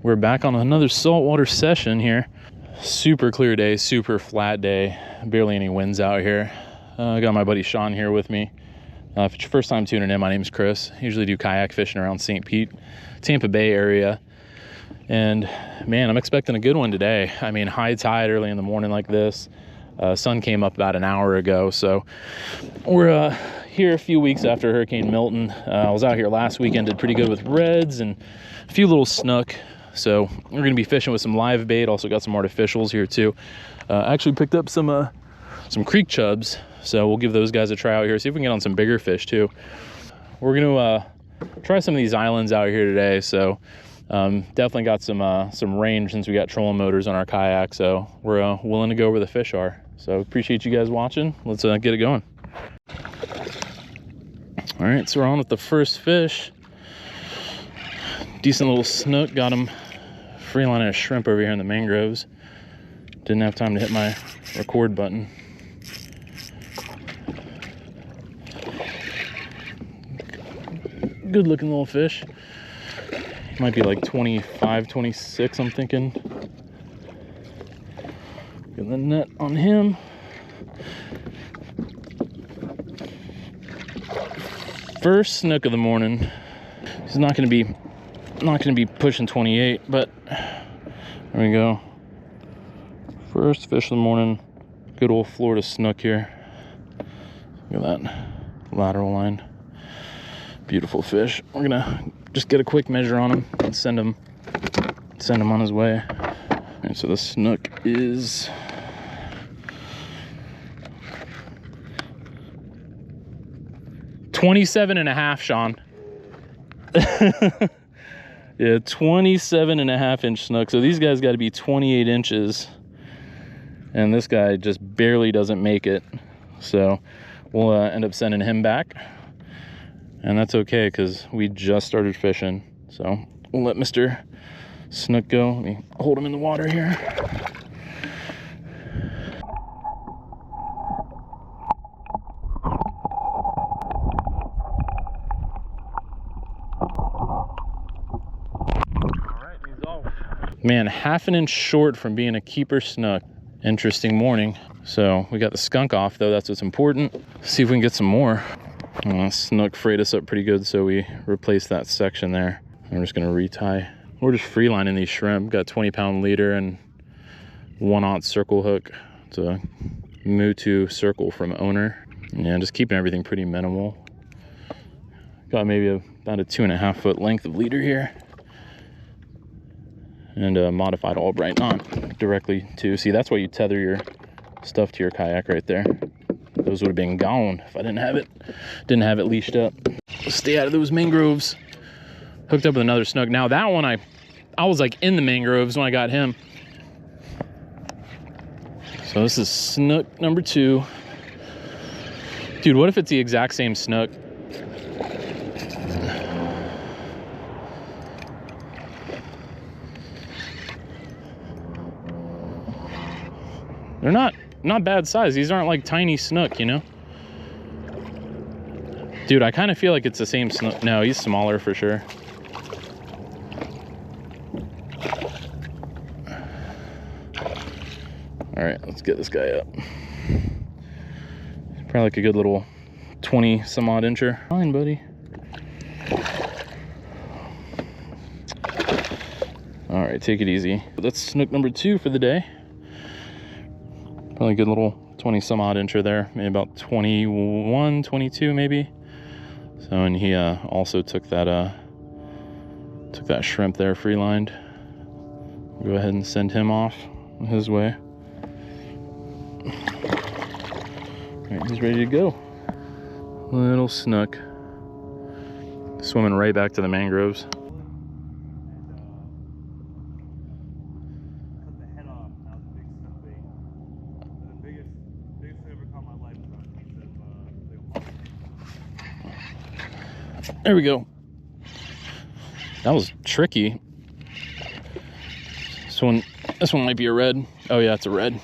We're back on another saltwater session here. Super clear day, super flat day, barely any winds out here. I got my buddy Sean here with me. If it's your first time tuning in, my name's Chris. I usually do kayak fishing around St. Pete, Tampa Bay area. And man, I'm expecting a good one today. I mean, high tide early in the morning like this. Sun came up about an hour ago, so we're here a few weeks after Hurricane Milton. I was out here last weekend, did pretty good with reds and a few little snook. So we're gonna be fishing with some live bait. Also got some artificials here too. Actually picked up some creek chubs, so we'll give those guys a try out here. See if we can get on some bigger fish too. We're gonna try some of these islands out here today. So definitely got some range since we got trolling motors on our kayak. So we're willing to go where the fish are. So appreciate you guys watching. Let's get it going. All right, so we're on with the first fish. Decent little snook. Got him free lining a shrimp over here in the mangroves. Didn't have time to hit my record button. Good looking little fish. Might be like 25, 26, I'm thinking. Get the net on him. First snook of the morning. He's not gonna be pushing 28, but there we go. First fish of the morning. Good old Florida snook here. Look at that lateral line. Beautiful fish. We're gonna just get a quick measure on him and send him on his way. And so the snook is 27.5, Sean. Yeah, 27.5-inch snook. So these guys got to be 28 inches, and this guy just barely doesn't make it. So we'll end up sending him back, and that's okay because we just started fishing. So we'll let Mr. Snook go. Let me hold him in the water here. Man, half an inch short from being a keeper snook. Interesting morning. So we got the skunk off though, that's what's important. See if we can get some more. Snook frayed us up pretty good, so we replaced that section there. I'm just gonna retie. We're just free lining these shrimp. Got 20-pound leader and 1/0 circle hook. It's a Mutu circle from Owner. Yeah, just keeping everything pretty minimal. Got maybe about a 2.5-foot length of leader here. And a modified Albright knot directly to, see, that's why you tether your stuff to your kayak right there. Those would have been gone if I didn't have it leashed up. Stay out of those mangroves. Hooked up with another snook. Now that one, I was like in the mangroves when I got him. So this is snook number 2. Dude, what if it's the exact same snook? They're not bad size. These aren't like tiny snook, you know? Dude, I kind of feel like it's the same snook. No, he's smaller for sure. All right, let's get this guy up. Probably like a good little 20-some-odd incher. Fine, buddy. All right, take it easy. That's snook number 2 for the day. Probably a good little 20-some-odd incher there, maybe about 21, 22 maybe. So, and he also took that shrimp there free lined. Go ahead and send him off his way. All right, he's ready to go. Little snook swimming right back to the mangroves. There we go. That was tricky. This one might be a red. Oh yeah, it's a red.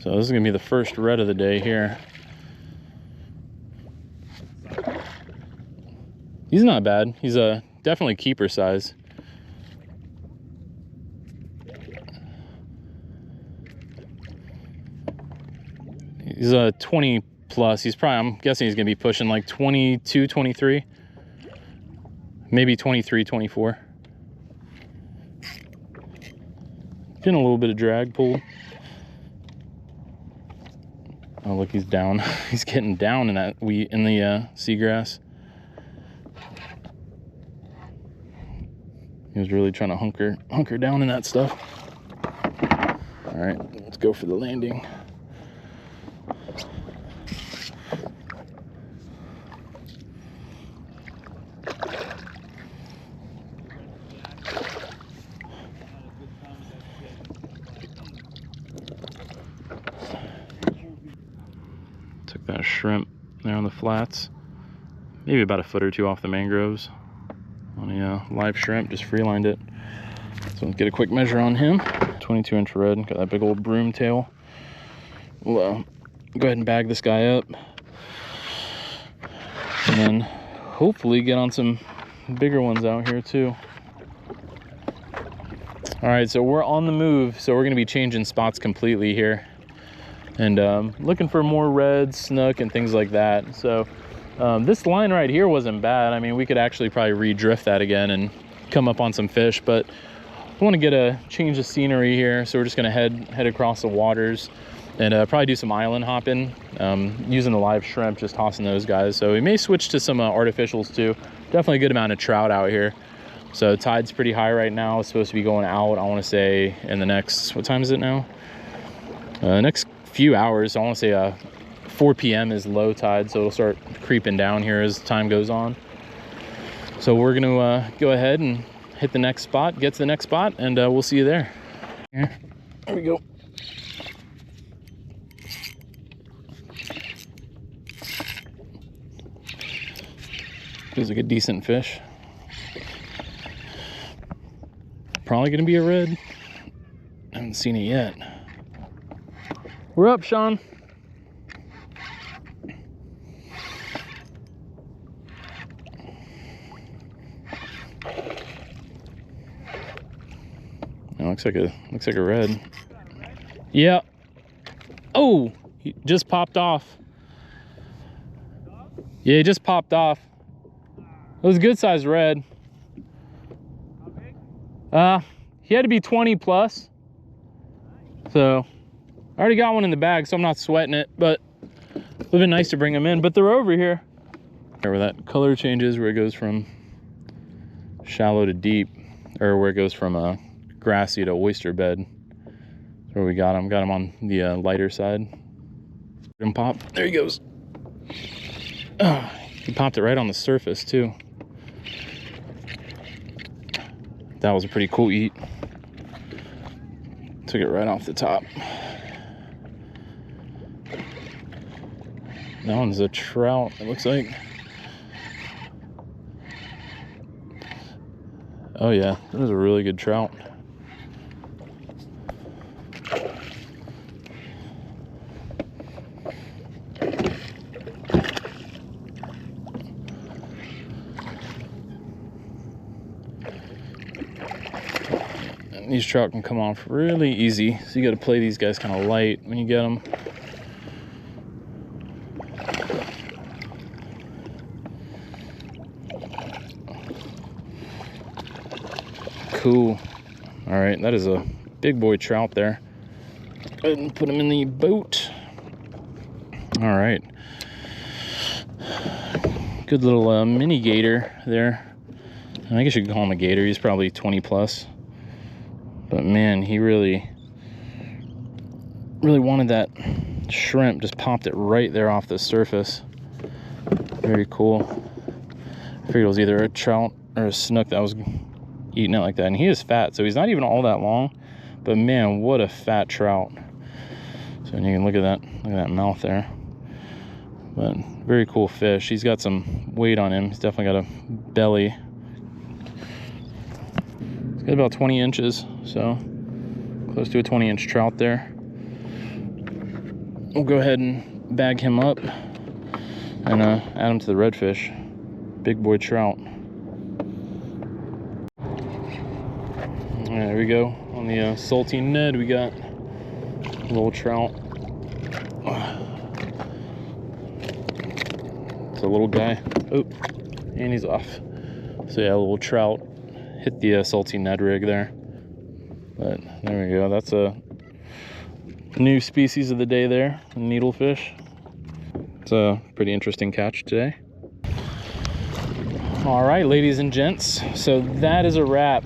So this is gonna be the first red of the day here. He's not bad. He's definitely keeper size. He's a 20 plus. He's probably, I'm guessing he's gonna be pushing like 22, 23, maybe 23, 24. Getting a little bit of drag pull. Oh, look, he's down. He's getting down in that in the seagrass. He was really trying to hunker down in that stuff. All right, let's go for the landing. Took that shrimp there on the flats, maybe about a foot or two off the mangroves on a live shrimp, just free-lined it. So let's get a quick measure on him. 22-inch red, got that big old broom tail. We'll go ahead and bag this guy up, and then hopefully get on some bigger ones out here too. All right, so we're on the move, so we're gonna be changing spots completely here, and looking for more reds, snook, and things like that. So this line right here wasn't bad. I mean, we could actually probably re-drift that again and come up on some fish, but I want to get a change of scenery here, so we're just going to head across the waters and probably do some island hopping, using the live shrimp, just tossing those guys. So we may switch to some artificials too. Definitely a good amount of trout out here. So tide's pretty high right now. It's supposed to be going out, I want to say, in the next, what time is it now? Next few hours. I want to say 4 p.m. is low tide, so it'll start creeping down here as time goes on. So we're going to go ahead and hit the next spot, get to the next spot, and we'll see you there. Here we go. Feels like a decent fish. Probably gonna be a red. I haven't seen it yet. We're up, Sean. It looks like a red. Yeah. Oh, he just popped off. Yeah, he just popped off. It was a good sized red. He had to be 20 plus. So I already got one in the bag, so I'm not sweating it, but it would have been nice to bring them in, but they're over here. Where that color changes, where it goes from shallow to deep, or where it goes from grassy to oyster bed. That's where we got him. Got him on the lighter side. Let him pop. There he goes. Oh, he popped it right on the surface too. That was a pretty cool eat. Took it right off the top. That one's a trout, it looks like. Oh yeah, that was a really good trout. And these trout can come off really easy, so you got to play these guys kind of light when you get them. Cool. All right, that is a big boy trout there. Go ahead and put him in the boat. All right. Good little mini gator there. I guess you could call him a gator. He's probably 20 plus. But man, he really wanted that shrimp. Just popped it right there off the surface. Very cool. I figured it was either a trout or a snook that was eating it like that. And he is fat, so he's not even all that long. But man, what a fat trout. So you can look at that mouth there. But very cool fish. He's got some weight on him. He's definitely got a belly. It's got about 20 inches, so close to a 20-inch trout there. we'll go ahead and bag him up and add him to the redfish. Big boy trout. There we go. On the salty Ned, we got a little trout. It's a little guy. Oh, and he's off. So yeah, a little trout hit the salty Ned rig there. But there we go. That's a new species of the day there, needlefish. It's a pretty interesting catch today. All right, ladies and gents, so that is a wrap.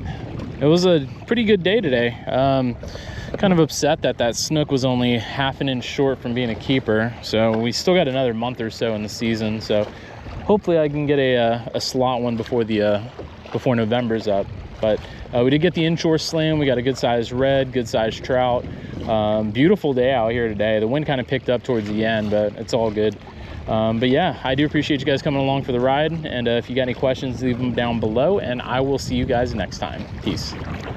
It was a pretty good day today. Kind of upset that that snook was only half an inch short from being a keeper. So we still got another month or so in the season. So hopefully I can get a slot one before November's up. But we did get the inshore slam. We got a good sized red, good sized trout. Beautiful day out here today. The wind kind of picked up towards the end, but it's all good. But yeah, I do appreciate you guys coming along for the ride. And if you got any questions, leave them down below, and I will see you guys next time. Peace.